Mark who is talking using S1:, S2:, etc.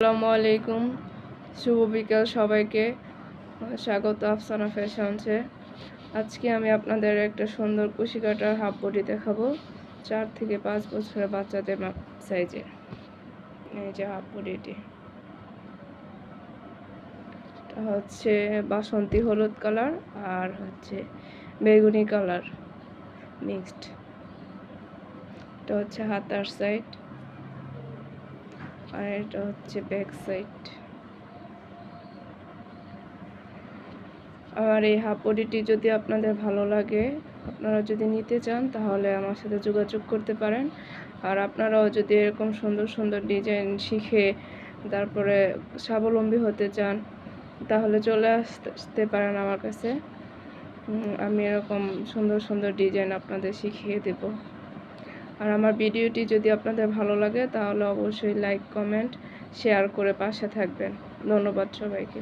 S1: আসসালামু আলাইকুম, শুভ বিকেল সবাইকে। স্বাগত আফসানা ফ্যাশনসে। আজকে আমি আপনাদের একটা সুন্দর কুশি কাটার হাফ বডি দেখাবো 4 থেকে 5 বছরের বাচ্চাদের সাইজে। এই যে হাফ বডিটি, এটা হচ্ছে বাসন্তী হলুদ কালার আর হচ্ছে বেগুনি কালার মিক্সড। এটা হচ্ছে হাতার সাইড আর এটা হচ্ছে ব্যাক সাইড। আর এই হাফ বডিটি যদি আপনাদের ভালো লাগে, আপনারা যদি নিতে চান তাহলে আমার সাথে যোগাযোগ করতে পারেন। আর আপনারাও যদি এরকম সুন্দর সুন্দর ডিজাইন শিখে তারপরে স্বাবলম্বী হতে চান তাহলে চলে আসতে পারেন আমার কাছে। আমি এরকম সুন্দর সুন্দর ডিজাইন আপনাদের শিখিয়ে দেব। আর আমার ভিডিওটি যদি আপনাদের ভালো লাগে তাহলে অবশ্যই লাইক, কমেন্ট, শেয়ার করে পাশে থাকবেন। ধন্যবাদ সবাইকে।